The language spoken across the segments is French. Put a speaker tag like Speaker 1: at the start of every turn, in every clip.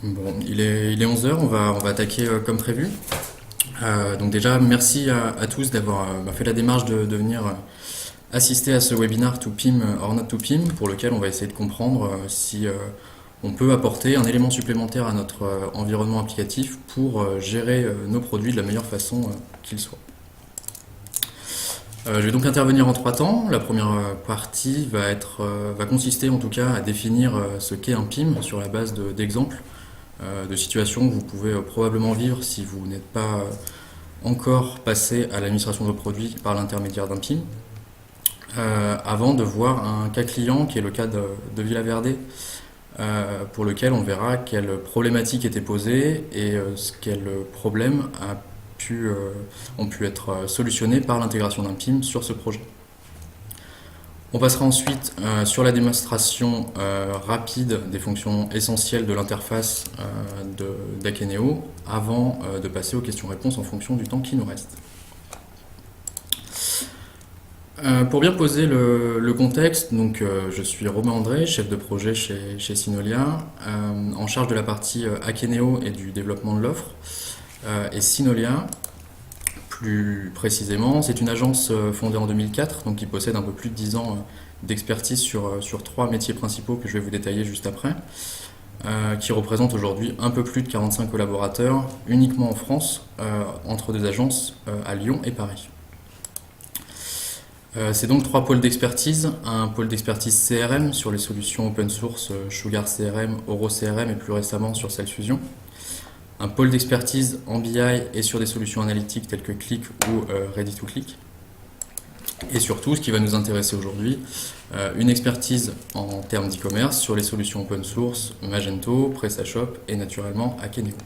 Speaker 1: Bon, il est 11 heures, on va attaquer comme prévu. Donc déjà, merci à tous d'avoir fait la démarche de venir assister à ce webinaire To PIM or Not To PIM, pour lequel on va essayer de comprendre si on peut apporter un élément supplémentaire à notre environnement applicatif pour gérer nos produits de la meilleure façon qu'il soit. Je vais donc intervenir en trois temps. La première partie va consister en tout cas à définir ce qu'est un PIM sur la base d'exemples de situations que vous pouvez probablement vivre si vous n'êtes pas encore passé à l'administration de vos produits par l'intermédiaire d'un PIM, avant de voir un cas client qui est le cas de Villaverde, pour lequel on verra quelles problématiques étaient posées et quels problèmes ont pu être solutionnés par l'intégration d'un PIM sur ce projet. On passera ensuite sur la démonstration rapide des fonctions essentielles de l'interface d'Akeneo avant de passer aux questions-réponses en fonction du temps qui nous reste. Pour bien poser le contexte, donc, je suis Romain André, chef de projet chez Synolia, en charge de la partie Akeneo et du développement de l'offre. Et Synolia, plus précisément, c'est une agence fondée en 2004, donc qui possède un peu plus de 10 ans d'expertise sur trois métiers principaux que je vais vous détailler juste après, qui représentent aujourd'hui un peu plus de 45 collaborateurs, uniquement en France, entre deux agences à Lyon et Paris. C'est donc trois pôles d'expertise, un pôle d'expertise CRM sur les solutions open source Sugar CRM, Oro CRM et plus récemment sur Salesfusion, un pôle d'expertise en BI et sur des solutions analytiques telles que Qlik ou Ready to Click, et surtout, ce qui va nous intéresser aujourd'hui, une expertise en termes d'e-commerce sur les solutions open source Magento, PrestaShop et naturellement Akeneo.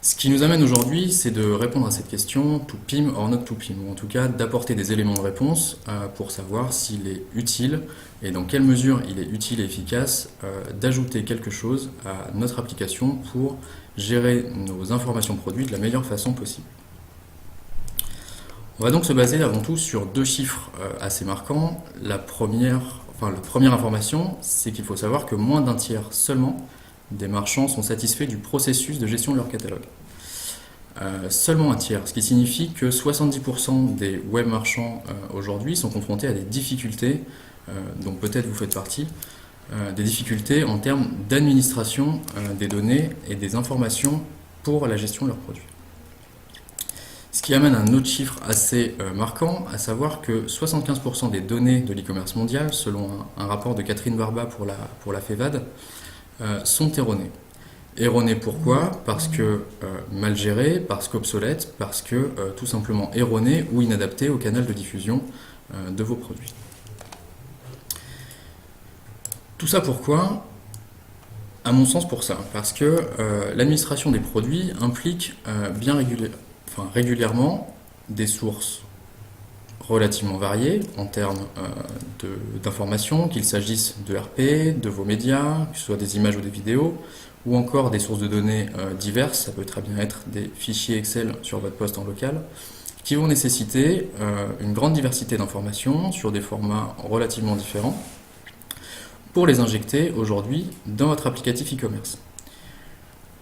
Speaker 1: Ce qui nous amène aujourd'hui, c'est de répondre à cette question to PIM or not to PIM, ou en tout cas d'apporter des éléments de réponse pour savoir s'il est utile et dans quelle mesure il est utile et efficace d'ajouter quelque chose à notre application pour gérer nos informations produits de la meilleure façon possible. On va donc se baser avant tout sur deux chiffres assez marquants. La première information, c'est qu'il faut savoir que moins d'un tiers seulement des marchands sont satisfaits du processus de gestion de leur catalogue. Seulement un tiers, ce qui signifie que 70% des web marchands aujourd'hui sont confrontés à des difficultés, dont peut-être vous faites partie, des difficultés en termes d'administration des données et des informations pour la gestion de leurs produits. Ce qui amène un autre chiffre assez marquant, à savoir que 75% des données de l'e-commerce mondial, selon un rapport de Catherine Barba pour la FEVAD, sont erronées. Erronées pourquoi? Parce que mal gérées, parce qu'obsolètes, parce que tout simplement erronées ou inadaptées au canal de diffusion de vos produits. Tout ça pourquoi? À mon sens pour ça, parce que l'administration des produits implique régulièrement des sources relativement variées en termes d'informations, qu'il s'agisse de RP, de vos médias, que ce soit des images ou des vidéos, ou encore des sources de données diverses, ça peut très bien être des fichiers Excel sur votre poste en local, qui vont nécessiter une grande diversité d'informations sur des formats relativement différents pour les injecter aujourd'hui dans votre applicatif e-commerce.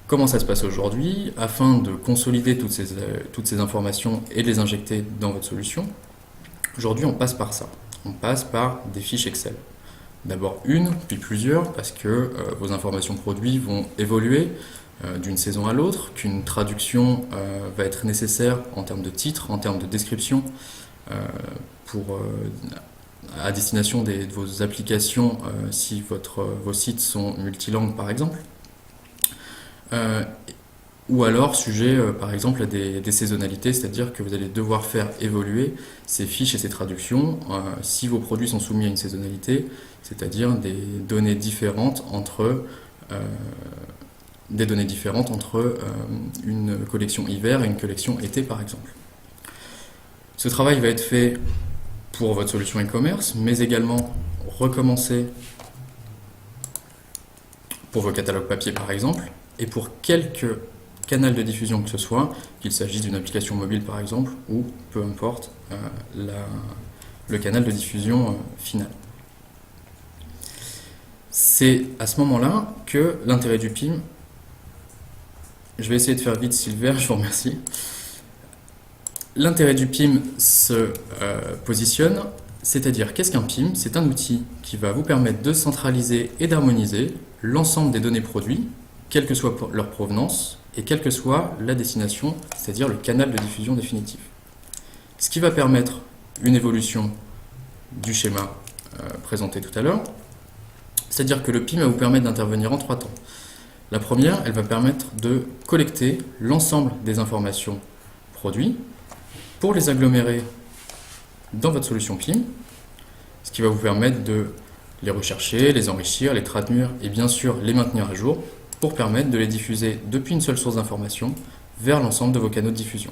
Speaker 1: Comment ça se passe aujourd'hui? Afin de consolider toutes ces informations et de les injecter dans votre solution, aujourd'hui on passe par ça. On passe par des fiches Excel. D'abord une, puis plusieurs, parce que vos informations produits vont évoluer d'une saison à l'autre, qu'une traduction va être nécessaire en termes de titre, en termes de description, à destination de vos applications si vos sites sont multilangues par exemple. Ou alors sujet par exemple à des saisonnalités, c'est-à-dire que vous allez devoir faire évoluer ces fiches et ces traductions si vos produits sont soumis à une saisonnalité, c'est-à-dire des données différentes entre une collection hiver et une collection été par exemple. Ce travail va être fait pour votre solution e-commerce, mais également recommencer pour vos catalogues papier par exemple, et pour quelques canal de diffusion que ce soit, qu'il s'agisse d'une application mobile par exemple, ou peu importe le canal de diffusion final. C'est à ce moment-là que l'intérêt du PIM, je vais essayer de faire vite Silver, je vous remercie. L'intérêt du PIM se positionne, c'est-à-dire qu'est-ce qu'un PIM? C'est un outil qui va vous permettre de centraliser et d'harmoniser l'ensemble des données produits, quelle que soit leur provenance et quelle que soit la destination, c'est-à-dire le canal de diffusion définitif. Ce qui va permettre une évolution du schéma présenté tout à l'heure, c'est-à-dire que le PIM va vous permettre d'intervenir en 3 temps. La première, elle va permettre de collecter l'ensemble des informations produits pour les agglomérer dans votre solution PIM, ce qui va vous permettre de les rechercher, les enrichir, les traduire et bien sûr les maintenir à jour pour permettre de les diffuser depuis une seule source d'information vers l'ensemble de vos canaux de diffusion.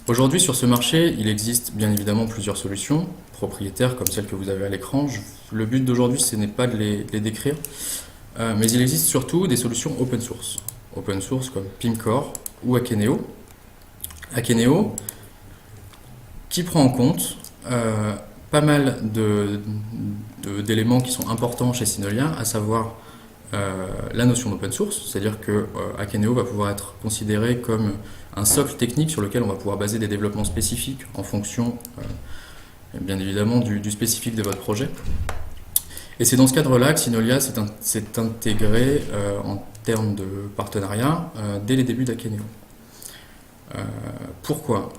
Speaker 1: Aujourd'hui, sur ce marché, il existe bien évidemment plusieurs solutions propriétaires comme celles que vous avez à l'écran. Le but d'aujourd'hui, ce n'est pas de les décrire, mais il existe surtout des solutions open source. Open source comme PIMcore ou Akeneo. Akeneo qui prend en compte pas mal d'éléments qui sont importants chez Synolia, à savoir la notion d'open source, c'est-à-dire que Akeneo va pouvoir être considéré comme un socle technique sur lequel on va pouvoir baser des développements spécifiques en fonction, bien évidemment, du spécifique de votre projet. Et c'est dans ce cadre-là que Synolia s'est intégré en termes de partenariat dès les débuts d'Akeneo. Pourquoi ?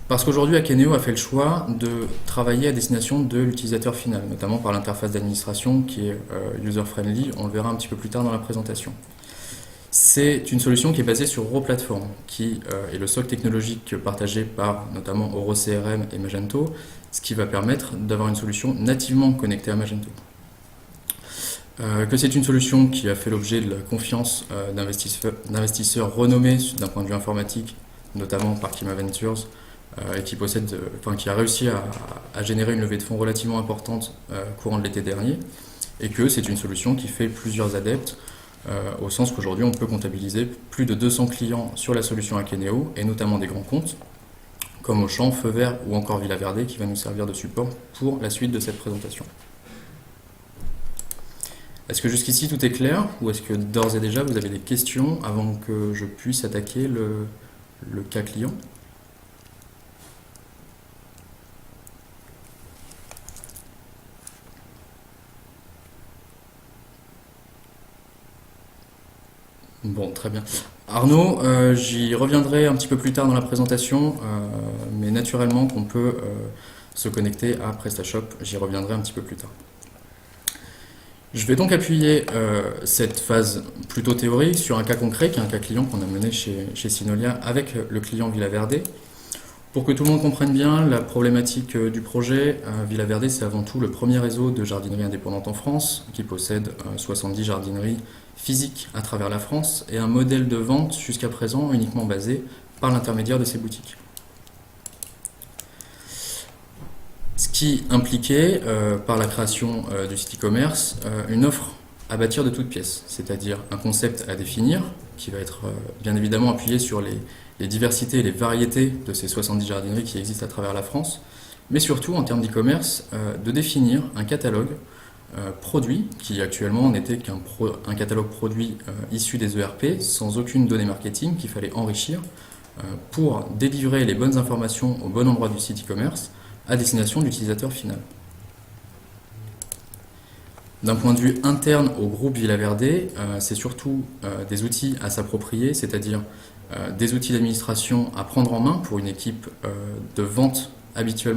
Speaker 1: Parce qu'aujourd'hui, Akeneo a fait le choix de travailler à destination de l'utilisateur final, notamment par l'interface d'administration qui est user-friendly, on le verra un petit peu plus tard dans la présentation. C'est une solution qui est basée sur Europlatform, qui est le socle technologique partagé par notamment EuroCRM et Magento, ce qui va permettre d'avoir une solution nativement connectée à Magento. Que c'est une solution qui a fait l'objet de la confiance d'investisseurs renommés d'un point de vue informatique, notamment par Kima Ventures, et qui a réussi à générer une levée de fonds relativement importante courant de l'été dernier, et que c'est une solution qui fait plusieurs adeptes, au sens qu'aujourd'hui on peut comptabiliser plus de 200 clients sur la solution Akeneo, et notamment des grands comptes, comme Auchan, Feu Vert ou encore Villa Verde, qui va nous servir de support pour la suite de cette présentation. Est-ce que jusqu'ici tout est clair, ou est-ce que d'ores et déjà vous avez des questions avant que je puisse attaquer le cas client ? Bon, très bien. Arnaud, j'y reviendrai un petit peu plus tard dans la présentation, mais naturellement qu'on peut se connecter à PrestaShop, j'y reviendrai un petit peu plus tard. Je vais donc appuyer cette phase plutôt théorique sur un cas concret, qui est un cas client qu'on a mené chez Synolia avec le client Villa Verde. Pour que tout le monde comprenne bien la problématique du projet, Villa Verde, c'est avant tout le premier réseau de jardineries indépendantes en France, qui possède 70 jardineries physiques à travers la France et un modèle de vente jusqu'à présent uniquement basé par l'intermédiaire de ces boutiques. Ce qui impliquait, par la création du site e-commerce, une offre à bâtir de toutes pièces, c'est-à-dire un concept à définir, qui va être bien évidemment appuyé sur les diversités et les variétés de ces 70 jardineries qui existent à travers la France, mais surtout en termes d'e-commerce, de définir un catalogue produit, qui actuellement n'était qu'un catalogue produit issu des ERP, sans aucune donnée marketing qu'il fallait enrichir pour délivrer les bonnes informations au bon endroit du site e-commerce à destination de l'utilisateur final. D'un point de vue interne au groupe Villa Verde, c'est surtout des outils à s'approprier, c'est-à-dire des outils d'administration à prendre en main pour une équipe de vente habituée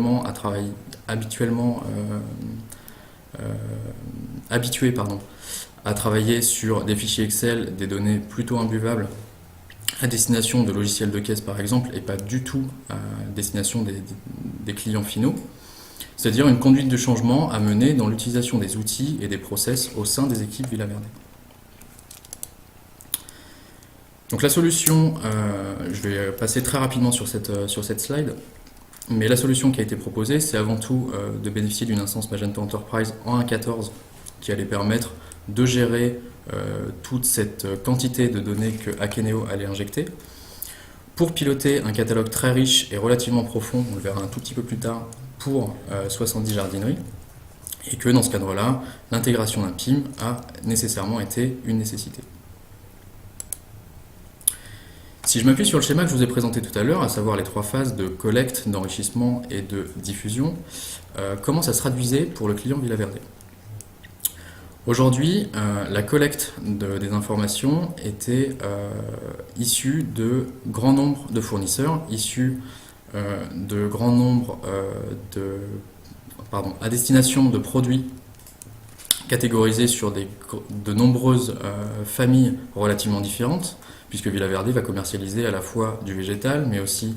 Speaker 1: à travailler sur des fichiers Excel, des données plutôt imbuvables à destination de logiciels de caisse par exemple, et pas du tout à destination des clients finaux. C'est-à-dire une conduite de changement à mener dans l'utilisation des outils et des process au sein des équipes Villa Verde. Donc la solution, je vais passer très rapidement sur cette slide, mais la solution qui a été proposée, c'est avant tout de bénéficier d'une instance Magento Enterprise en 1.14 qui allait permettre de gérer toute cette quantité de données que Akeneo allait injecter, pour piloter un catalogue très riche et relativement profond, on le verra un tout petit peu plus tard, pour 70 jardineries, et que dans ce cadre-là, l'intégration d'un PIM a nécessairement été une nécessité. Si je m'appuie sur le schéma que je vous ai présenté tout à l'heure, à savoir les 3 phases de collecte, d'enrichissement et de diffusion, comment ça se traduisait pour le client Villaverde? Aujourd'hui, la collecte des informations était issue de grand nombre de fournisseurs, issue de grand nombre à destination de produits catégorisés sur de nombreuses familles relativement différentes, puisque Villaverde va commercialiser à la fois du végétal, mais aussi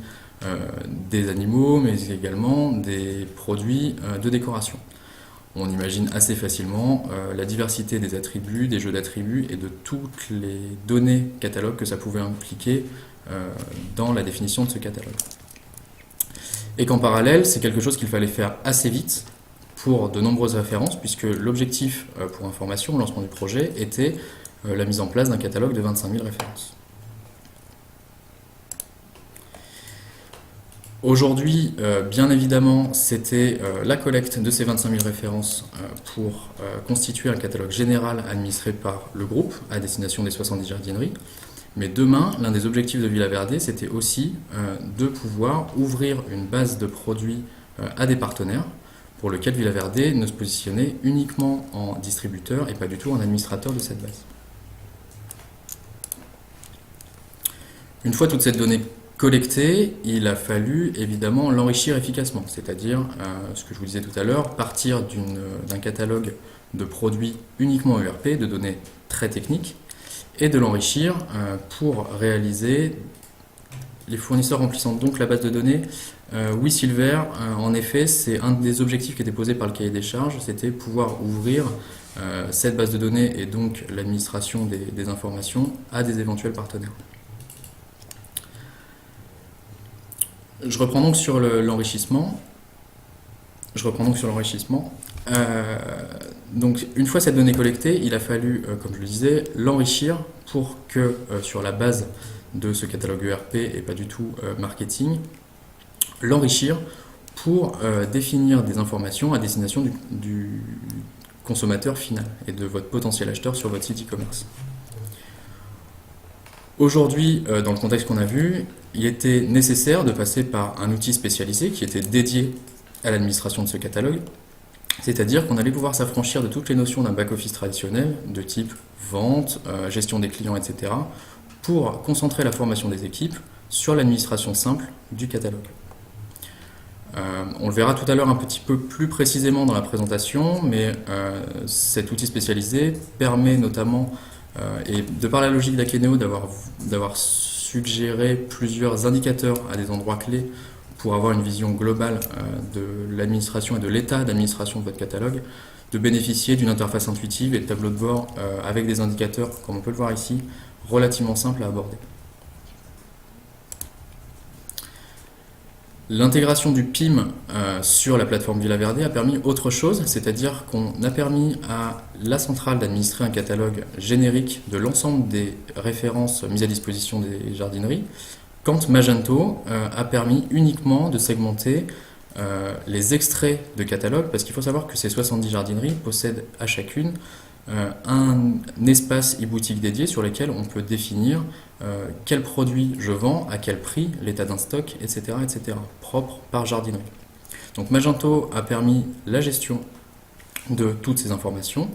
Speaker 1: des animaux, mais également des produits de décoration. On imagine assez facilement la diversité des attributs, des jeux d'attributs et de toutes les données catalogues que ça pouvait impliquer dans la définition de ce catalogue. Et qu'en parallèle, c'est quelque chose qu'il fallait faire assez vite pour de nombreuses références, puisque l'objectif pour information au lancement du projet était la mise en place d'un catalogue de 25 000 références. Aujourd'hui, bien évidemment, c'était la collecte de ces 25 000 références pour constituer un catalogue général administré par le groupe à destination des 70 jardineries. Mais demain, l'un des objectifs de Villaverde, c'était aussi de pouvoir ouvrir une base de produits à des partenaires pour lequel Villaverde ne se positionnait uniquement en distributeur et pas du tout en administrateur de cette base. Une fois toute cette donnée collectée, il a fallu évidemment l'enrichir efficacement, c'est-à-dire, ce que je vous disais tout à l'heure, partir d'un catalogue de produits uniquement ERP, de données très techniques, et de l'enrichir pour réaliser les fournisseurs remplissant donc la base de données. Oui, Silver, en effet, c'est un des objectifs qui était posé par le cahier des charges, c'était pouvoir ouvrir cette base de données et donc l'administration des informations à des éventuels partenaires. Je reprends donc sur l'enrichissement. Donc, une fois cette donnée collectée, il a fallu, comme je le disais, l'enrichir pour que, sur la base de ce catalogue ERP et pas du tout marketing, l'enrichir pour définir des informations à destination du consommateur final et de votre potentiel acheteur sur votre site e-commerce. Aujourd'hui, dans le contexte qu'on a vu, il était nécessaire de passer par un outil spécialisé qui était dédié à l'administration de ce catalogue, c'est-à-dire qu'on allait pouvoir s'affranchir de toutes les notions d'un back-office traditionnel, de type vente, gestion des clients, etc., pour concentrer la formation des équipes sur l'administration simple du catalogue. On le verra tout à l'heure un petit peu plus précisément dans la présentation, mais cet outil spécialisé permet notamment, et de par la logique d'Akeneo, d'avoir suggéré plusieurs indicateurs à des endroits clés pour avoir une vision globale de l'administration et de l'état d'administration de votre catalogue, de bénéficier d'une interface intuitive et de tableaux de bord avec des indicateurs, comme on peut le voir ici, relativement simples à aborder. L'intégration du PIM sur la plateforme Villaverde a permis autre chose, c'est-à-dire qu'on a permis à la centrale d'administrer un catalogue générique de l'ensemble des références mises à disposition des jardineries, quand Magento a permis uniquement de segmenter les extraits de catalogue, parce qu'il faut savoir que ces 70 jardineries possèdent à chacune un espace e-boutique dédié sur lequel on peut définir quel produit je vends, à quel prix, l'état d'un stock, etc., propre par jardinerie. Donc Magento a permis la gestion de toutes ces informations,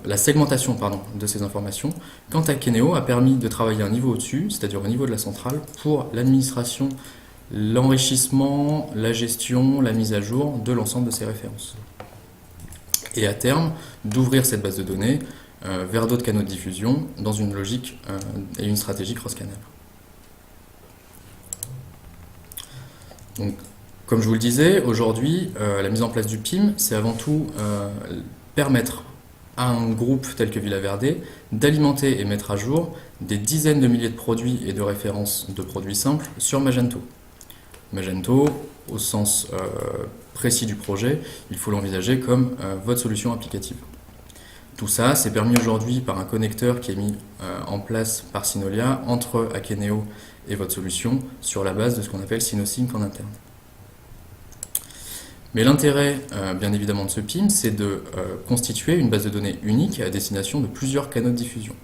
Speaker 1: la segmentation de ces informations, quant à Akeneo a permis de travailler un niveau au-dessus, c'est-à-dire au niveau de la centrale, pour l'administration, l'enrichissement, la gestion, la mise à jour de l'ensemble de ces références. Et à terme, d'ouvrir cette base de données vers d'autres canaux de diffusion dans une logique et une stratégie cross-canal. Donc, comme je vous le disais, aujourd'hui, la mise en place du PIM, c'est avant tout permettre à un groupe tel que Villaverde d'alimenter et mettre à jour des dizaines de milliers de produits et de références de produits simples sur Magento. Magento, au sens précis du projet, il faut l'envisager comme votre solution applicative. Tout ça, c'est permis aujourd'hui par un connecteur qui est mis en place par Synolia entre Akeneo et votre solution sur la base de ce qu'on appelle SynoSync en interne. Mais l'intérêt, bien évidemment, de ce PIM, c'est de constituer une base de données unique à destination de plusieurs canaux de diffusion.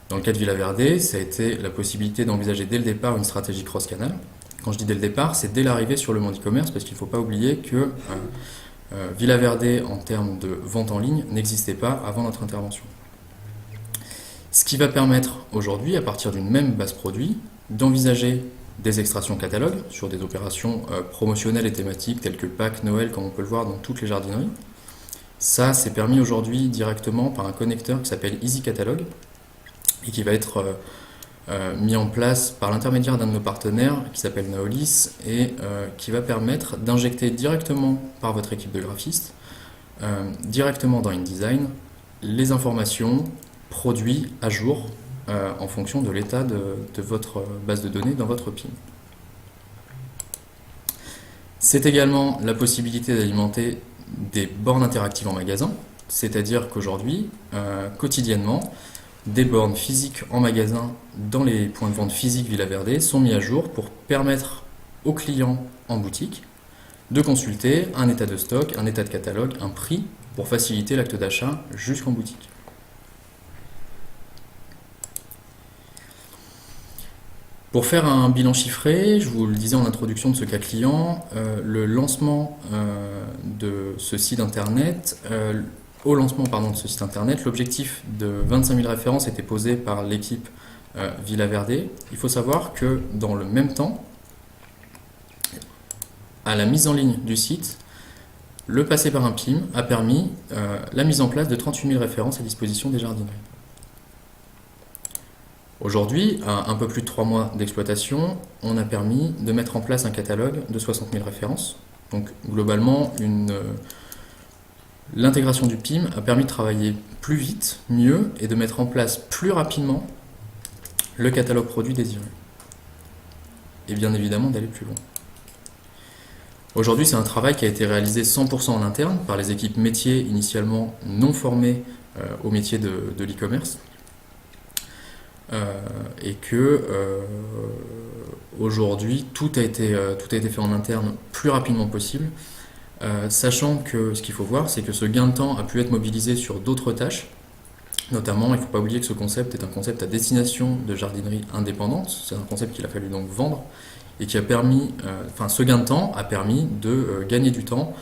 Speaker 1: Dans le cas de Villaverde, ça a été la possibilité d'envisager dès le départ une stratégie cross-canal. Quand je dis dès le départ, c'est dès l'arrivée sur le monde e-commerce, parce qu'il ne faut pas oublier que Villaverde, en termes de vente en ligne, n'existait pas avant notre intervention. Ce qui va permettre aujourd'hui, à partir d'une même base produit, d'envisager des extractions catalogues sur des opérations promotionnelles et thématiques telles que Pâques, Noël, comme on peut le voir dans toutes les jardineries. Ça, c'est permis aujourd'hui directement par un connecteur qui s'appelle Easy Catalog et qui va être mis en place par l'intermédiaire d'un de nos partenaires qui s'appelle Naolis et qui va permettre d'injecter directement par votre équipe de graphistes, directement dans InDesign, les informations produits à jour en fonction de l'état de votre base de données dans votre PIM. C'est également la possibilité d'alimenter des bornes interactives en magasin, c'est-à-dire qu'aujourd'hui, quotidiennement, des bornes physiques en magasin dans les points de vente physiques Villaverde sont mis à jour pour permettre aux clients en boutique de consulter un état de stock, un état de catalogue, un prix pour faciliter l'acte d'achat jusqu'en boutique. Pour faire un bilan chiffré, je vous le disais en introduction de ce cas client, le lancement de ce site internet, au lancement de ce site internet, l'objectif de 25 000 références était posé par l'équipe Villaverde. Il faut savoir que dans le même temps, à la mise en ligne du site, le passer par un PIM a permis la mise en place de 38 000 références à disposition des jardineries. Aujourd'hui, à un peu plus de 3 mois d'exploitation, on a permis de mettre en place un catalogue de 60 000 références. Donc globalement, l'intégration du PIM a permis de travailler plus vite, mieux, et de mettre en place plus rapidement le catalogue produit désiré. Et bien évidemment d'aller plus loin. Aujourd'hui, c'est un travail qui a été réalisé 100% en interne par les équipes métiers initialement non formées au métier de l'e-commerce. Et que aujourd'hui tout a été fait en interne plus rapidement possible, sachant que ce qu'il faut voir, c'est que ce gain de temps a pu être mobilisé sur d'autres tâches. Notamment, il ne faut pas oublier que ce concept est un concept à destination de jardinerie indépendante. C'est un concept qu'il a fallu donc vendre et qui a permis, ce gain de temps a permis de gagner du temps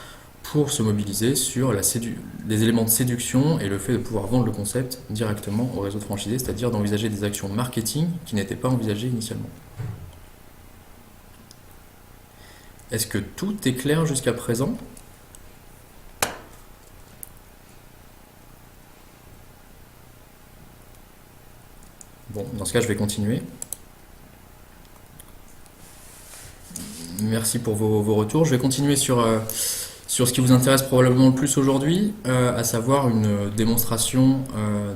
Speaker 1: pour se mobiliser sur les éléments de séduction et le fait de pouvoir vendre le concept directement au réseau de franchisés, c'est-à-dire d'envisager des actions marketing qui n'étaient pas envisagées initialement. Est-ce que tout est clair jusqu'à présent ? Bon, dans ce cas, je vais continuer. Merci pour vos retours. Je vais continuer sur ce qui vous intéresse probablement le plus aujourd'hui, à savoir une démonstration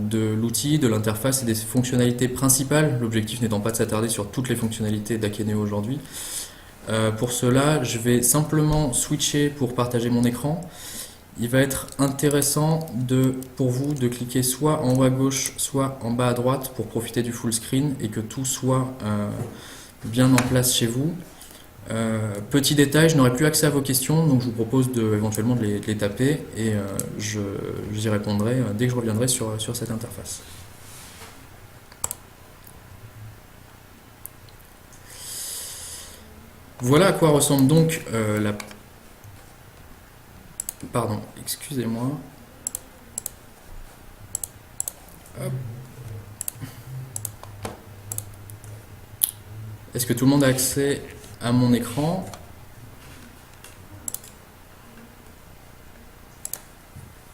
Speaker 1: de l'outil, de l'interface et des fonctionnalités principales, l'objectif n'étant pas de s'attarder sur toutes les fonctionnalités d'Akeneo aujourd'hui. Pour cela, je vais simplement switcher pour partager mon écran. Il va être intéressant pour vous de cliquer soit en haut à gauche, soit en bas à droite pour profiter du full screen et que tout soit bien en place chez vous. Petit détail, je n'aurai plus accès à vos questions, donc je vous propose éventuellement de les taper et j'y répondrai dès que je reviendrai sur cette interface. Voilà à quoi ressemble donc Pardon, excusez-moi. Est-ce que tout le monde a accès à mon écran?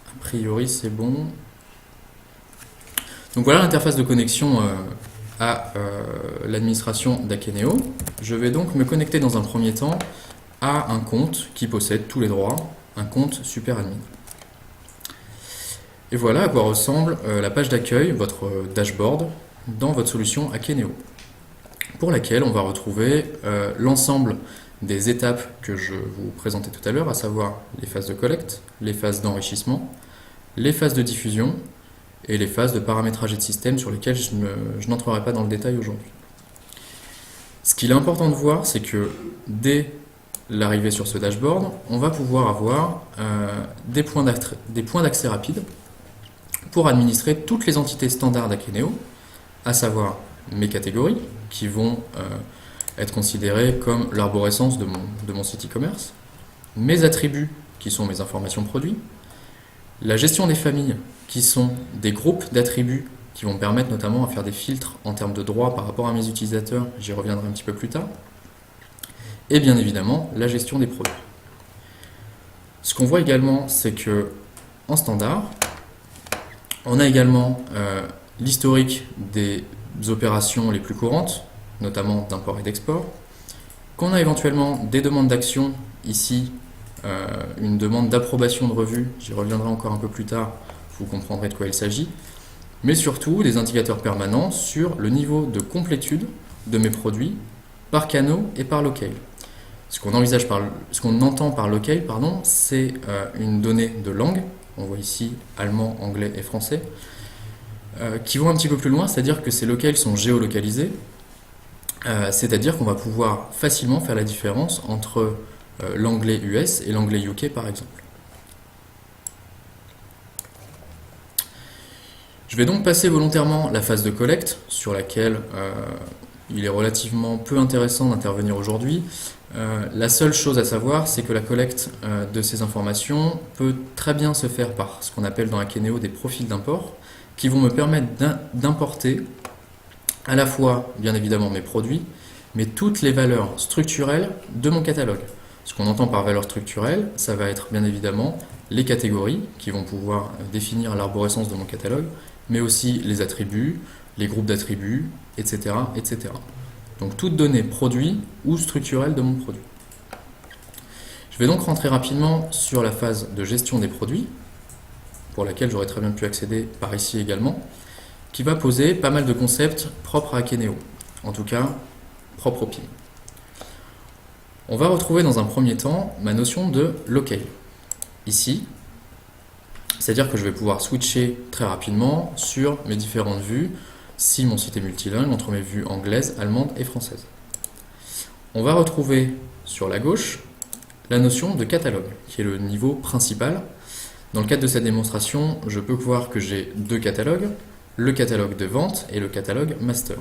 Speaker 1: A priori, c'est bon. Donc voilà l'interface de connexion à l'administration d'Akeneo. Je vais donc me connecter dans un premier temps à un compte qui possède tous les droits, un compte SuperAdmin. Et voilà à quoi ressemble la page d'accueil, votre dashboard, dans votre solution Akeneo, pour laquelle on va retrouver l'ensemble des étapes que je vous présentais tout à l'heure, à savoir les phases de collecte, les phases d'enrichissement, les phases de diffusion et les phases de paramétrage et de système sur lesquelles je n'entrerai pas dans le détail aujourd'hui. Ce qu'il est important de voir, c'est que dès l'arrivée sur ce dashboard, on va pouvoir avoir des points d'accès rapides pour administrer toutes les entités standards d'Akeneo, à savoir mes catégories, qui vont être considérées comme l'arborescence de mon site e-commerce, mes attributs, qui sont mes informations produits, la gestion des familles, qui sont des groupes d'attributs qui vont permettre notamment à faire des filtres en termes de droits par rapport à mes utilisateurs, j'y reviendrai un petit peu plus tard, et bien évidemment la gestion des produits. Ce qu'on voit également, c'est que en standard, on a également l'historique des opérations les plus courantes, notamment d'import et d'export, qu'on a éventuellement des demandes d'action, ici une demande d'approbation de revue, j'y reviendrai encore un peu plus tard, vous comprendrez de quoi il s'agit, mais surtout des indicateurs permanents sur le niveau de complétude de mes produits par canaux et par locale. Ce qu'on entend par locale, c'est une donnée de langue, on voit ici allemand, anglais et français, qui vont un petit peu plus loin, c'est-à-dire que ces locales sont géolocalisés, c'est-à-dire qu'on va pouvoir facilement faire la différence entre l'anglais US et l'anglais UK par exemple. Je vais donc passer volontairement la phase de collecte, sur laquelle il est relativement peu intéressant d'intervenir aujourd'hui. La seule chose à savoir, c'est que la collecte de ces informations peut très bien se faire par ce qu'on appelle dans Akeneo des profils d'import, qui vont me permettre d'importer à la fois, bien évidemment, mes produits, mais toutes les valeurs structurelles de mon catalogue. Ce qu'on entend par valeurs structurelles, ça va être bien évidemment les catégories, qui vont pouvoir définir l'arborescence de mon catalogue, mais aussi les attributs, les groupes d'attributs, etc., etc. Donc toute donnée produit ou structurelle de mon produit. Je vais donc rentrer rapidement sur la phase de gestion des produits, pour laquelle j'aurais très bien pu accéder par ici également, qui va poser pas mal de concepts propres à Akeneo, en tout cas propres au PIM. On va retrouver dans un premier temps ma notion de locale. Ici, c'est-à-dire que je vais pouvoir switcher très rapidement sur mes différentes vues, si mon site est multilingue, entre mes vues anglaises, allemandes et françaises. On va retrouver sur la gauche la notion de catalogue, qui est le niveau principal. Dans le cadre de cette démonstration, je peux voir que j'ai deux catalogues, le catalogue de vente et le catalogue master.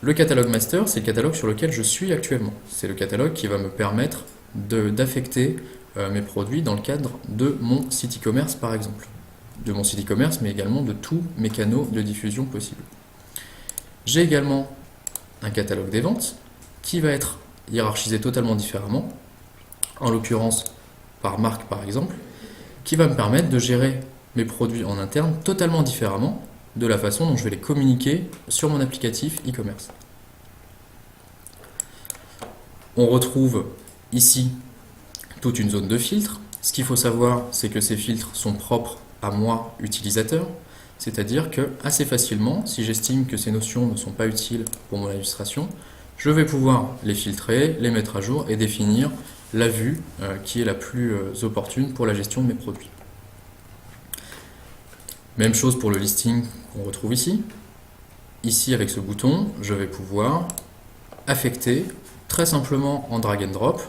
Speaker 1: Le catalogue master, c'est le catalogue sur lequel je suis actuellement. C'est le catalogue qui va me permettre d'affecter mes produits dans le cadre de mon site e-commerce par exemple. De mon site e-commerce, mais également de tous mes canaux de diffusion possibles. J'ai également un catalogue des ventes qui va être hiérarchisé totalement différemment, en l'occurrence par marque par exemple, qui va me permettre de gérer mes produits en interne totalement différemment de la façon dont je vais les communiquer sur mon applicatif e-commerce. On retrouve ici toute une zone de filtre. Ce qu'il faut savoir, c'est que ces filtres sont propres à moi, utilisateur, c'est-à-dire que assez facilement, si j'estime que ces notions ne sont pas utiles pour mon illustration, je vais pouvoir les filtrer, les mettre à jour et définir la vue qui est la plus opportune pour la gestion de mes produits. Même chose pour le listing qu'on retrouve ici. Ici, avec ce bouton, je vais pouvoir affecter très simplement en drag and drop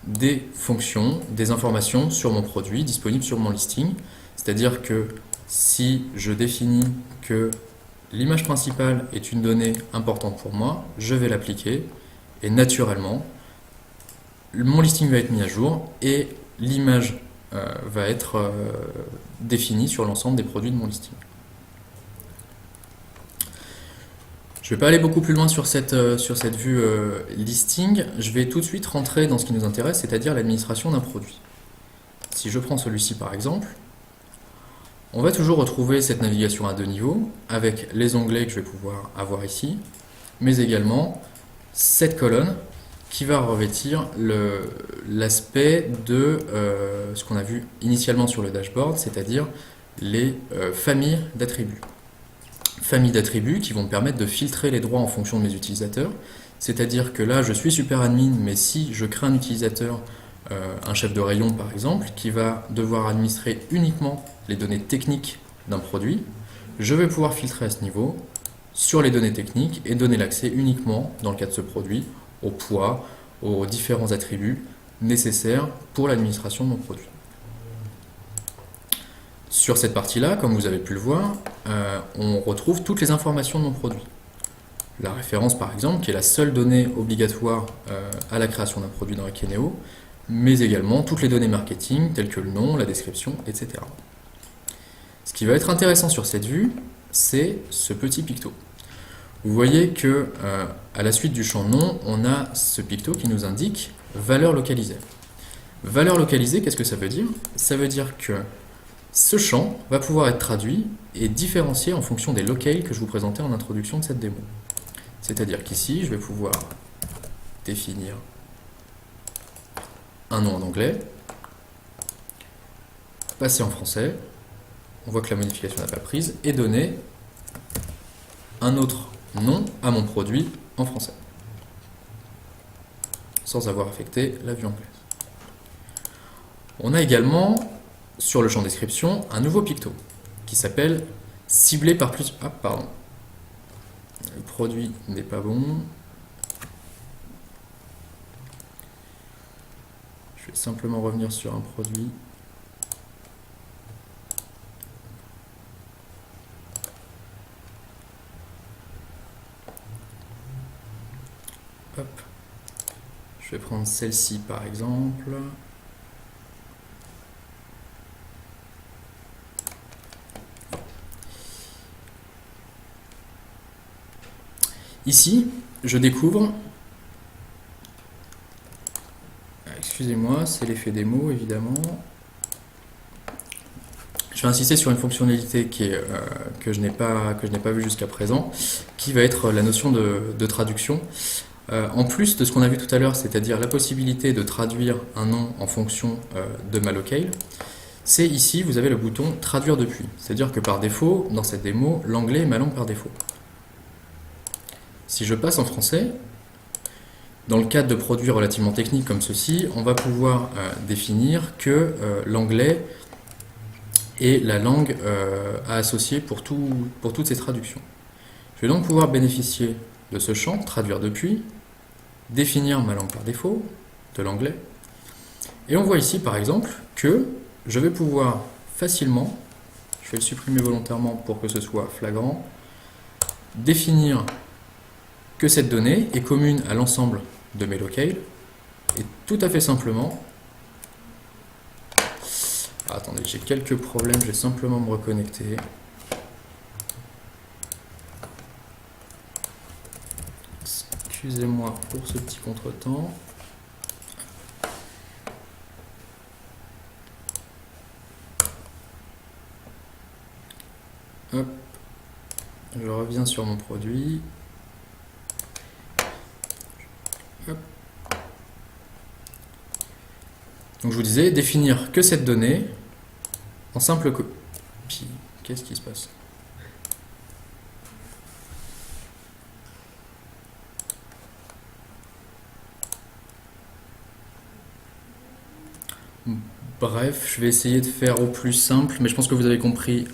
Speaker 1: des fonctions, des informations sur mon produit disponibles sur mon listing. C'est-à-dire que si je définis que l'image principale est une donnée importante pour moi, je vais l'appliquer et naturellement, mon listing va être mis à jour et l'image va être définie sur l'ensemble des produits de mon listing. Je ne vais pas aller beaucoup plus loin sur cette vue listing, je vais tout de suite rentrer dans ce qui nous intéresse, c'est-à-dire l'administration d'un produit. Si je prends celui-ci par exemple, on va toujours retrouver cette navigation à deux niveaux, avec les onglets que je vais pouvoir avoir ici, mais également cette colonne qui va revêtir l'aspect de ce qu'on a vu initialement sur le dashboard, c'est-à-dire les familles d'attributs. Familles d'attributs qui vont me permettre de filtrer les droits en fonction de mes utilisateurs, c'est-à-dire que là je suis super admin, mais si je crée un utilisateur, un chef de rayon par exemple, qui va devoir administrer uniquement les données techniques d'un produit, je vais pouvoir filtrer à ce niveau sur les données techniques et donner l'accès uniquement, dans le cas de ce produit, au poids, aux différents attributs nécessaires pour l'administration de mon produit. Sur cette partie-là, comme vous avez pu le voir, on retrouve toutes les informations de mon produit. La référence, par exemple, qui est la seule donnée obligatoire à la création d'un produit dans Akeneo, mais également toutes les données marketing, telles que le nom, la description, etc. Ce qui va être intéressant sur cette vue, c'est ce petit picto. Vous voyez que à la suite du champ nom, on a ce picto qui nous indique valeur localisée. Valeur localisée, qu'est-ce que ça veut dire? Ça veut dire que ce champ va pouvoir être traduit et différencié en fonction des locales que je vous présentais en introduction de cette démo. C'est-à-dire qu'ici, je vais pouvoir définir un nom en anglais, passer en français, on voit que la modification n'a pas prise, et donner un autre nom à mon produit en français, sans avoir affecté la vue anglaise. On a également, sur le champ description, un nouveau picto, qui s'appelle ciblé par plus... Ah, pardon. Le produit n'est pas bon. Je vais simplement revenir sur un produit. Hop. Je vais prendre celle-ci par exemple. Ici, je découvre, excusez-moi, c'est l'effet des mots évidemment. Je vais insister sur une fonctionnalité que je n'ai pas vue jusqu'à présent, qui va être la notion de traduction. En plus de ce qu'on a vu tout à l'heure, c'est-à-dire la possibilité de traduire un nom en fonction de ma locale, c'est ici, vous avez le bouton traduire depuis. C'est-à-dire que par défaut, dans cette démo, l'anglais est ma langue par défaut. Si je passe en français, dans le cadre de produits relativement techniques comme ceci, on va pouvoir définir que l'anglais est la langue à associer pour toutes ces traductions. Je vais donc pouvoir bénéficier de ce champ, traduire depuis, définir ma langue par défaut, de l'anglais, et on voit ici par exemple que je vais pouvoir facilement, je vais le supprimer volontairement pour que ce soit flagrant, définir que cette donnée est commune à l'ensemble de mes locales et tout à fait simplement, attendez, j'ai quelques problèmes, je vais simplement me reconnecter. Excusez-moi pour ce petit contretemps. Hop, je reviens sur mon produit. Donc je vous disais, définir que cette donnée en simple copie. Qu'est-ce qui se passe? Bref, je vais essayer de faire au plus simple, mais je pense que vous avez compris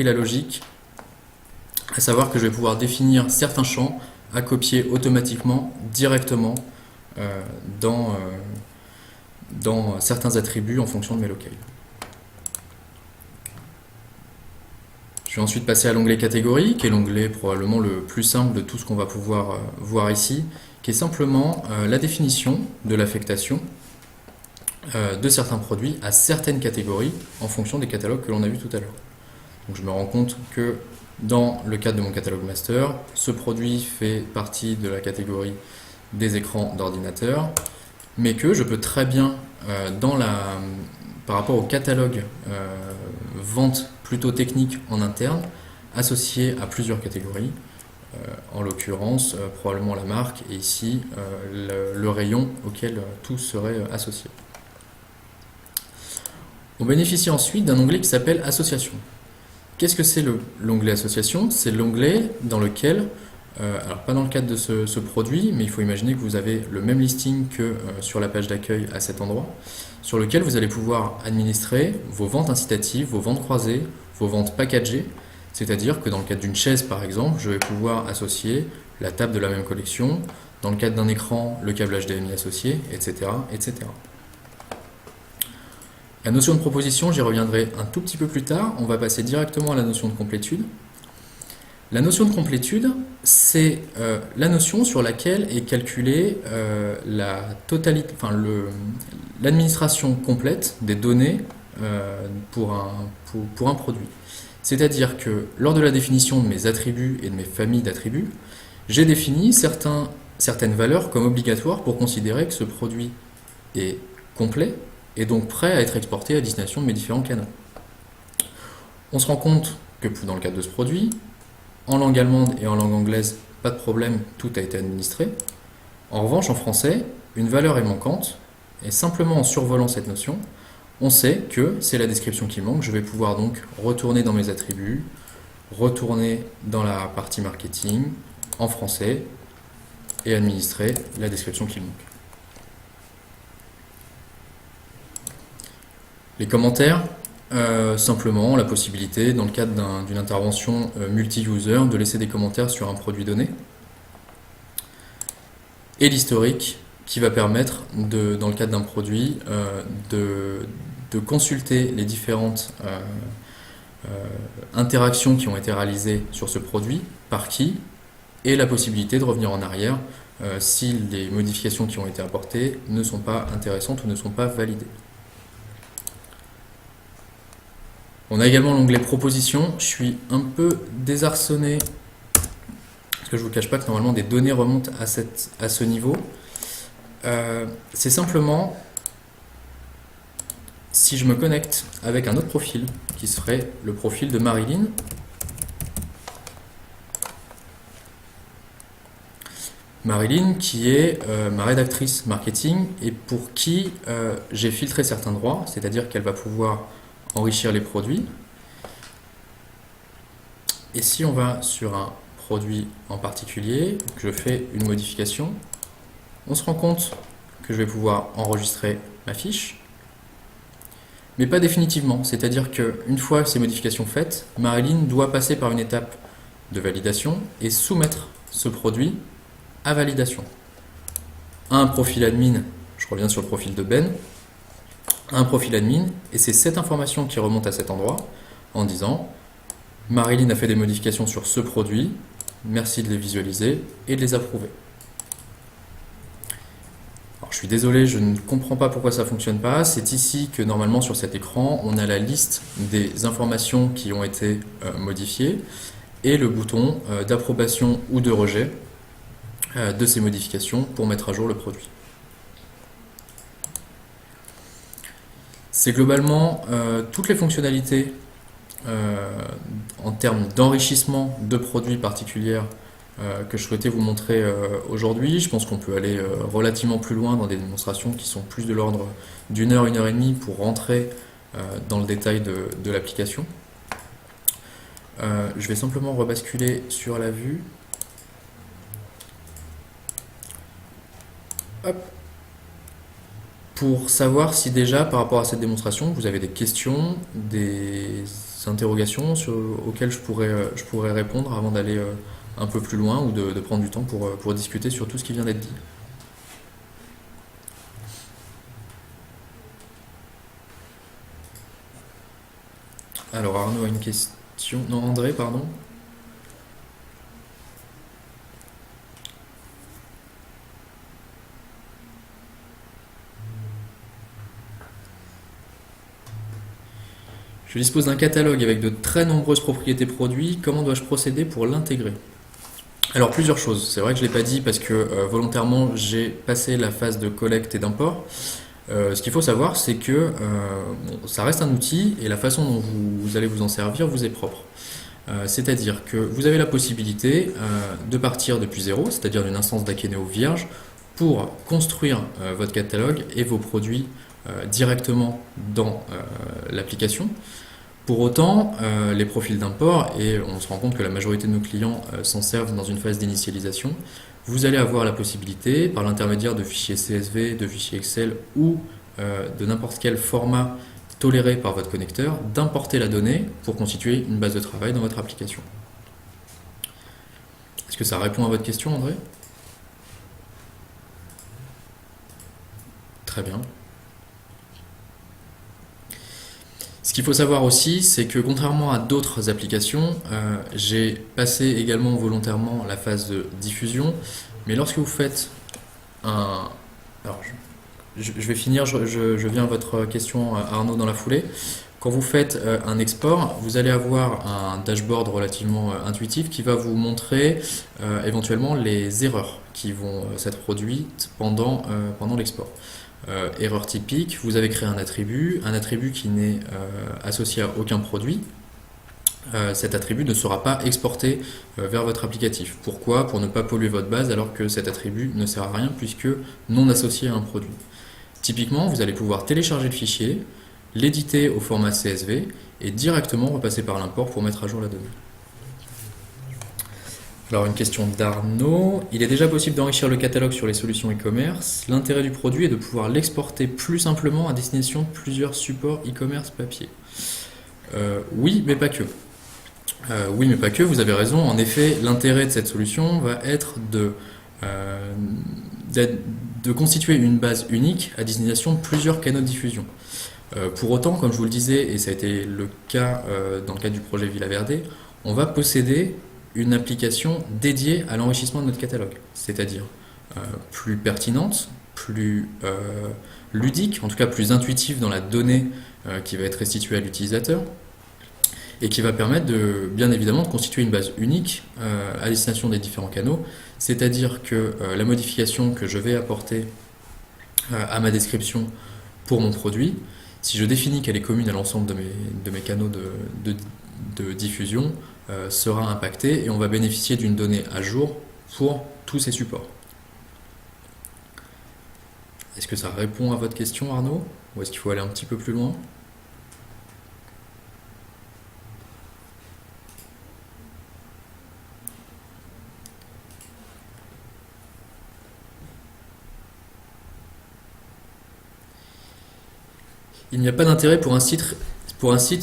Speaker 1: la logique, à savoir que je vais pouvoir définir certains champs à copier automatiquement, directement, dans certains attributs en fonction de mes locales. Je vais ensuite passer à l'onglet catégorie, qui est l'onglet probablement le plus simple de tout ce qu'on va pouvoir voir ici, qui est simplement la définition de l'affectation de certains produits à certaines catégories en fonction des catalogues que l'on a vus tout à l'heure. Donc je me rends compte que dans le cadre de mon catalogue master, ce produit fait partie de la catégorie des écrans d'ordinateur, mais que je peux très bien, par rapport au catalogue vente plutôt technique en interne, associer à plusieurs catégories, en l'occurrence probablement la marque et ici le rayon auquel tout serait associé. On bénéficie ensuite d'un onglet qui s'appelle Association. Qu'est-ce que c'est l'onglet Association? C'est l'onglet dans lequel, alors pas dans le cadre de ce produit, mais il faut imaginer que vous avez le même listing que sur la page d'accueil à cet endroit, sur lequel vous allez pouvoir administrer vos ventes incitatives, vos ventes croisées, vos ventes packagées, C'est-à-dire que dans le cadre d'une chaise, par exemple, je vais pouvoir associer la table de la même collection, dans le cadre d'un écran, le câble HDMI associé, etc., etc. La notion de proposition, j'y reviendrai un tout petit peu plus tard. On va passer directement à la notion de complétude. La notion de complétude, c'est la notion sur laquelle est calculée la totalité, enfin l'administration complète des données pour un produit. C'est-à-dire que lors de la définition de mes attributs et de mes familles d'attributs, j'ai défini certaines valeurs comme obligatoires pour considérer que ce produit est complet et donc prêt à être exporté à destination de mes différents canaux. On se rend compte que dans le cadre de ce produit, en langue allemande et en langue anglaise, pas de problème, tout a été administré. En revanche, en français, une valeur est manquante, et simplement en survolant cette notion, on sait que c'est la description qui manque. Je vais pouvoir donc retourner dans mes attributs, retourner dans la partie marketing, en français, et administrer la description qui manque. Les commentaires, simplement la possibilité, dans le cadre d'une intervention multi-user, de laisser des commentaires sur un produit donné. Et l'historique, qui va permettre, dans le cadre d'un produit, de consulter les différentes interactions qui ont été réalisées sur ce produit, par qui, et la possibilité de revenir en arrière si les modifications qui ont été apportées ne sont pas intéressantes ou ne sont pas validées. On a également l'onglet propositions. Je suis un peu désarçonné parce que je ne vous cache pas que normalement des données remontent à ce niveau. C'est simplement si je me connecte avec un autre profil qui serait le profil de Marilyn. Marilyn qui est ma rédactrice marketing et pour qui j'ai filtré certains droits, c'est-à-dire qu'elle va pouvoir enrichir les produits. Et si on va sur un produit en particulier, que je fais une modification, on se rend compte que je vais pouvoir enregistrer ma fiche, mais pas définitivement. C'est-à-dire qu'une fois ces modifications faites, Marilyn doit passer par une étape de validation et soumettre ce produit à validation. Un profil admin, je reviens sur le profil de Ben, un profil admin, et c'est cette information qui remonte à cet endroit en disant Marilyn a fait des modifications sur ce produit, merci de les visualiser et de les approuver. Alors, je suis désolé, je ne comprends pas pourquoi ça ne fonctionne pas. C'est ici que normalement sur cet écran, on a la liste des informations qui ont été modifiées et le bouton d'approbation ou de rejet de ces modifications pour mettre à jour le produit. C'est globalement toutes les fonctionnalités en termes d'enrichissement de produits particuliers que je souhaitais vous montrer aujourd'hui. Je pense qu'on peut aller relativement plus loin dans des démonstrations qui sont plus de l'ordre d'une heure, 1h30 pour rentrer dans le détail de l'application. Je vais simplement rebasculer sur la vue. Hop. Pour savoir si déjà par rapport à cette démonstration vous avez des questions, des interrogations auxquelles je pourrais répondre avant d'aller un peu plus loin ou de prendre du temps pour discuter sur tout ce qui vient d'être dit. Alors Arnaud a une question. Non, André, pardon. Je dispose d'un catalogue avec de très nombreuses propriétés produits. Comment dois-je procéder pour l'intégrer? Alors plusieurs choses. C'est vrai que je ne l'ai pas dit parce que volontairement j'ai passé la phase de collecte et d'import. Ce qu'il faut savoir, c'est que ça reste un outil et la façon dont vous allez vous en servir vous est propre. C'est-à-dire que vous avez la possibilité de partir depuis zéro, c'est-à-dire d'une instance d'Akeneo vierge, pour construire votre catalogue et vos produits directement dans l'application. Pour autant, les profils d'import, et on se rend compte que la majorité de nos clients s'en servent dans une phase d'initialisation, vous allez avoir la possibilité, par l'intermédiaire de fichiers CSV, de fichiers Excel ou de n'importe quel format toléré par votre connecteur, d'importer la donnée pour constituer une base de travail dans votre application. Est-ce que ça répond à votre question, André? Très bien. Ce qu'il faut savoir aussi, c'est que contrairement à d'autres applications, j'ai passé également volontairement la phase de diffusion, mais lorsque vous faites un... Alors, je vais finir, je viens à votre question, Arnaud, dans la foulée. Quand vous faites un export, vous allez avoir un dashboard relativement intuitif qui va vous montrer éventuellement les erreurs qui vont s'être produites pendant l'export. Erreur typique, vous avez créé un attribut qui n'est associé à aucun produit. Cet attribut ne sera pas exporté vers votre applicatif. Pourquoi? Pour ne pas polluer votre base alors que cet attribut ne sert à rien puisque non associé à un produit. Typiquement, vous allez pouvoir télécharger le fichier, l'éditer au format CSV et directement repasser par l'import pour mettre à jour la donnée. Alors une question d'Arnaud. Il est déjà possible d'enrichir le catalogue sur les solutions e-commerce. L'intérêt du produit est de pouvoir l'exporter plus simplement à destination de plusieurs supports e-commerce papier. Oui, mais pas que. Oui, mais pas que, vous avez raison. En effet, l'intérêt de cette solution va être de constituer une base unique à destination de plusieurs canaux de diffusion. Pour autant, comme je vous le disais, et ça a été le cas dans le cadre du projet Villa Verde, on va posséder une application dédiée à l'enrichissement de notre catalogue, c'est-à-dire plus pertinente, plus ludique, en tout cas plus intuitive dans la donnée qui va être restituée à l'utilisateur, et qui va permettre bien évidemment de constituer une base unique à destination des différents canaux, c'est-à-dire que la modification que je vais apporter à ma description pour mon produit, si je définis qu'elle est commune à l'ensemble de mes canaux de diffusion, sera impactée et on va bénéficier d'une donnée à jour pour tous ces supports. Est-ce que ça répond à votre question, Arnaud? Ou est-ce qu'il faut aller un petit peu plus loin? Il n'y a pas d'intérêt pour un site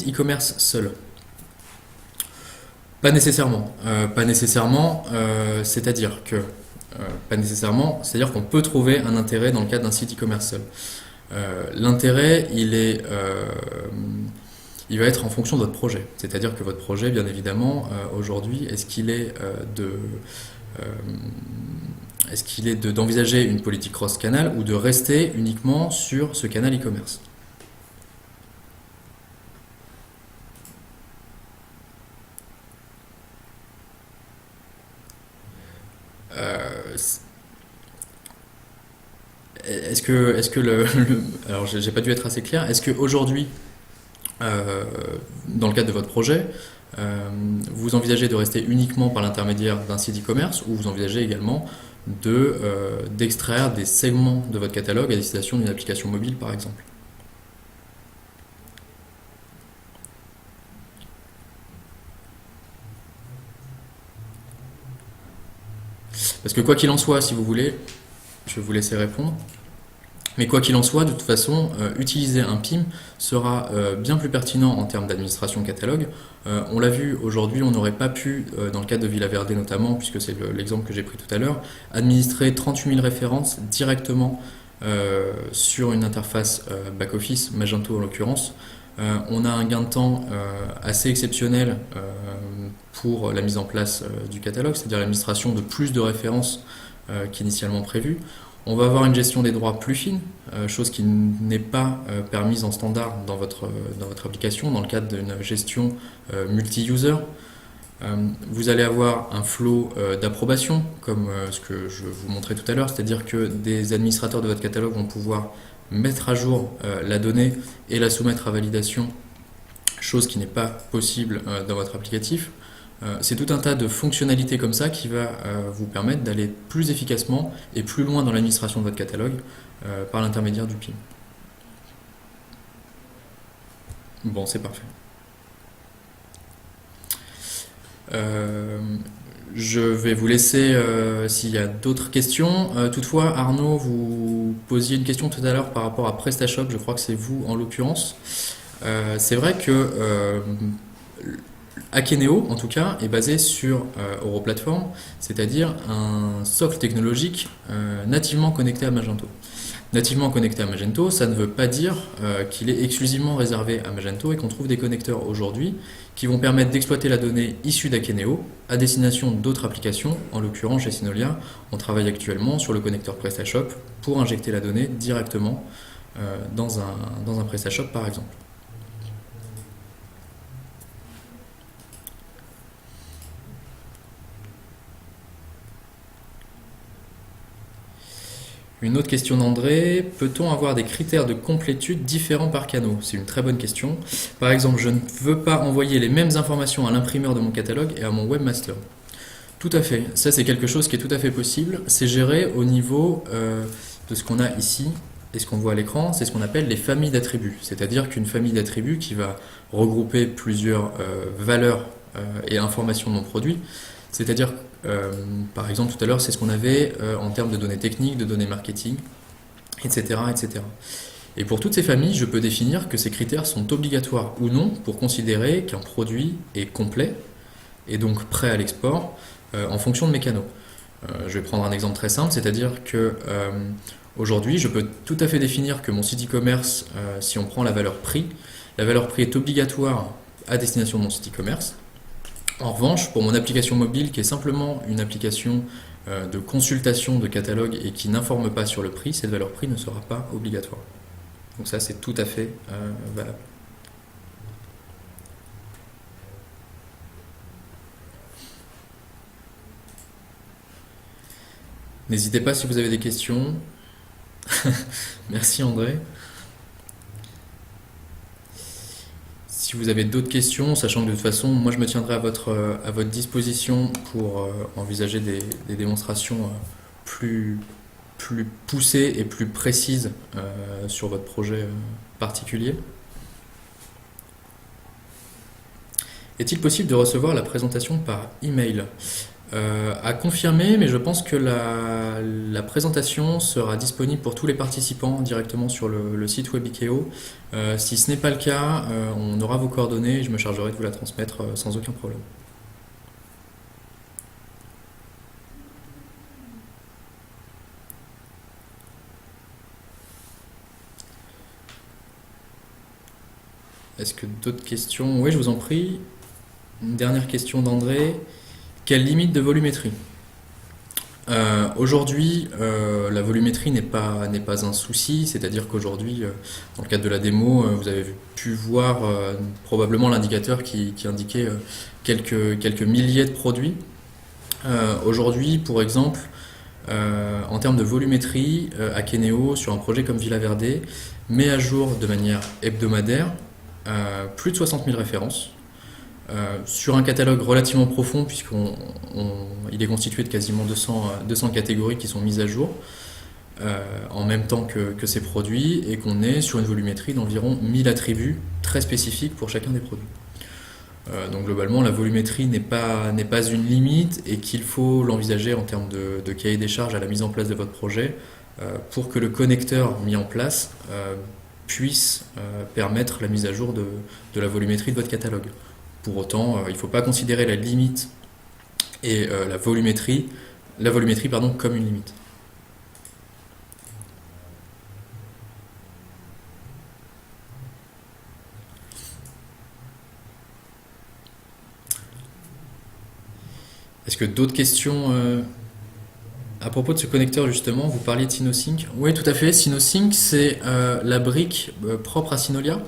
Speaker 1: e-commerce seul. Pas nécessairement. C'est-à-dire que pas nécessairement, c'est-à-dire qu'on peut trouver un intérêt dans le cadre d'un site e-commerce seul. L'intérêt, il va être en fonction de votre projet. C'est-à-dire que votre projet, bien évidemment, aujourd'hui, est-ce qu'il est d'envisager une politique cross-canal ou de rester uniquement sur ce canal e-commerce? Alors j'ai pas dû être assez clair. Est-ce que aujourd'hui, dans le cadre de votre projet, vous envisagez de rester uniquement par l'intermédiaire d'un site e-commerce ou vous envisagez également d'extraire des segments de votre catalogue à destination d'une application mobile, par exemple? Parce que quoi qu'il en soit, si vous voulez, je vais vous laisser répondre. Mais quoi qu'il en soit, de toute façon, utiliser un PIM sera bien plus pertinent en termes d'administration catalogue. On l'a vu aujourd'hui, on n'aurait pas pu, dans le cadre de Villa Verde notamment, puisque c'est l'exemple que j'ai pris tout à l'heure, administrer 38 000 références directement sur une interface back-office, Magento en l'occurrence. On a un gain de temps assez exceptionnel pour la mise en place du catalogue, c'est-à-dire l'administration de plus de références qu'initialement prévu. On va avoir une gestion des droits plus fine, chose qui n'est pas permise en standard dans votre application, dans le cadre d'une gestion multi-user. Vous allez avoir un flow d'approbation, comme ce que je vous montrais tout à l'heure, c'est-à-dire que des administrateurs de votre catalogue vont pouvoir mettre à jour la donnée et la soumettre à validation, chose qui n'est pas possible dans votre applicatif. C'est tout un tas de fonctionnalités comme ça qui va vous permettre d'aller plus efficacement et plus loin dans l'administration de votre catalogue par l'intermédiaire du PIM. Bon, c'est parfait. Je vais vous laisser s'il y a d'autres questions. Toutefois, Arnaud, vous posiez une question tout à l'heure par rapport à PrestaShop, je crois que c'est vous en l'occurrence. C'est vrai que Akeneo, en tout cas, est basé sur Europlatform, c'est-à-dire un socle technologique nativement connecté à Magento. Nativement connecté à Magento, ça ne veut pas dire qu'il est exclusivement réservé à Magento et qu'on trouve des connecteurs aujourd'hui qui vont permettre d'exploiter la donnée issue d'Akeneo à destination d'autres applications. En l'occurrence, chez Synolia, on travaille actuellement sur le connecteur PrestaShop pour injecter la donnée directement dans un PrestaShop, par exemple. Une autre question d'André, peut-on avoir des critères de complétude différents par canaux? C'est une très bonne question. Par exemple, je ne veux pas envoyer les mêmes informations à l'imprimeur de mon catalogue et à mon webmaster. Tout à fait, ça c'est quelque chose qui est tout à fait possible. C'est géré au niveau de ce qu'on a ici et ce qu'on voit à l'écran, c'est ce qu'on appelle les familles d'attributs. C'est-à-dire qu'une famille d'attributs qui va regrouper plusieurs valeurs et informations de mon produit. C'est-à-dire, par exemple, tout à l'heure, c'est ce qu'on avait en termes de données techniques, de données marketing, etc., etc. Et pour toutes ces familles, je peux définir que ces critères sont obligatoires ou non pour considérer qu'un produit est complet et donc prêt à l'export en fonction de mes canaux. Je vais prendre un exemple très simple, c'est-à-dire que aujourd'hui, je peux tout à fait définir que mon site e-commerce, si on prend la valeur prix est obligatoire à destination de mon site e-commerce. En revanche, pour mon application mobile, qui est simplement une application de consultation de catalogue et qui n'informe pas sur le prix, cette valeur prix ne sera pas obligatoire. Donc ça, c'est tout à fait valable. N'hésitez pas si vous avez des questions. Merci André. Si vous avez d'autres questions, sachant que de toute façon, moi je me tiendrai à votre disposition pour envisager des démonstrations plus poussées et plus précises sur votre projet particulier. Est-il possible de recevoir la présentation par email? À confirmer, mais je pense que la présentation sera disponible pour tous les participants directement sur le site web Ikeo. Si ce n'est pas le cas, on aura vos coordonnées et je me chargerai de vous la transmettre sans aucun problème. Est-ce que d'autres questions? Oui, je vous en prie. Une dernière question d'André. Quelle limite de volumétrie? Aujourd'hui, la volumétrie n'est pas un souci, c'est-à-dire qu'aujourd'hui, dans le cadre de la démo, vous avez pu voir probablement l'indicateur qui indiquait quelques milliers de produits. Aujourd'hui, pour exemple, en termes de volumétrie, Akeneo, sur un projet comme Villa Verde, met à jour de manière hebdomadaire plus de 60 000 références. Sur un catalogue relativement profond puisqu'il est constitué de quasiment 200 catégories qui sont mises à jour en même temps que ces produits et qu'on est sur une volumétrie d'environ 1000 attributs très spécifiques pour chacun des produits. Donc globalement la volumétrie n'est pas une limite et qu'il faut l'envisager en termes de cahier des charges à la mise en place de votre projet pour que le connecteur mis en place puisse permettre la mise à jour de la volumétrie de votre catalogue. Pour autant, il ne faut pas considérer la limite et la volumétrie comme une limite. Est-ce que d'autres questions à propos de ce connecteur justement? Vous parliez de Synosync. Oui, tout à fait. Synosync, c'est la brique propre à Synolia.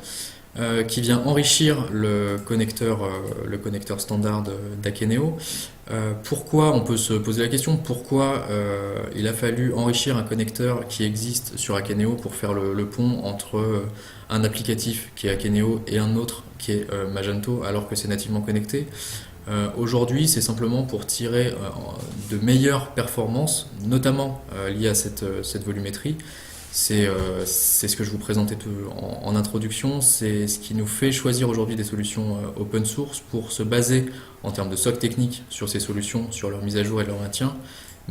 Speaker 1: Qui vient enrichir le connecteur standard d'Akeneo. Pourquoi, on peut se poser la question, pourquoi il a fallu enrichir un connecteur qui existe sur Akeneo pour faire le pont entre un applicatif qui est Akeneo et un autre qui est Magento alors que c'est nativement connecté? Aujourd'hui, c'est simplement pour tirer de meilleures performances, notamment liées à cette volumétrie. C'est ce que je vous présentais en introduction, c'est ce qui nous fait choisir aujourd'hui des solutions open source pour se baser en termes de socle technique sur ces solutions, sur leur mise à jour et leur maintien,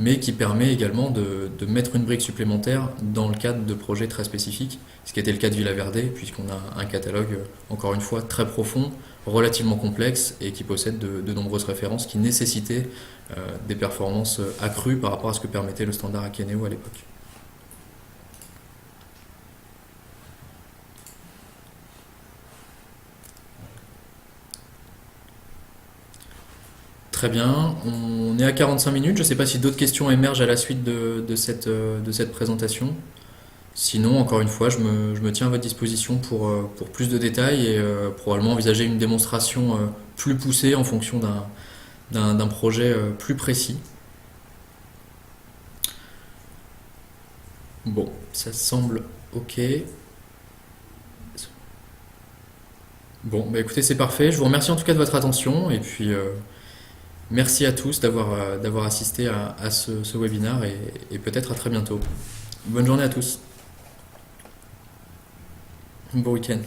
Speaker 1: mais qui permet également de mettre une brique supplémentaire dans le cadre de projets très spécifiques, ce qui était le cas de Villa Verde, puisqu'on a un catalogue, encore une fois, très profond, relativement complexe, et qui possède de nombreuses références qui nécessitaient des performances accrues par rapport à ce que permettait le standard Akeneo à l'époque. Très bien, on est à 45 minutes. Je ne sais pas si d'autres questions émergent à la suite de cette présentation. Sinon, encore une fois, je me tiens à votre disposition pour plus de détails et probablement envisager une démonstration plus poussée en fonction d'un projet plus précis. Bon, ça semble OK. Bon, bah écoutez, c'est parfait. Je vous remercie en tout cas de votre attention et puis merci à tous d'avoir assisté à ce webinaire et peut-être à très bientôt. Bonne journée à tous. Bon week-end.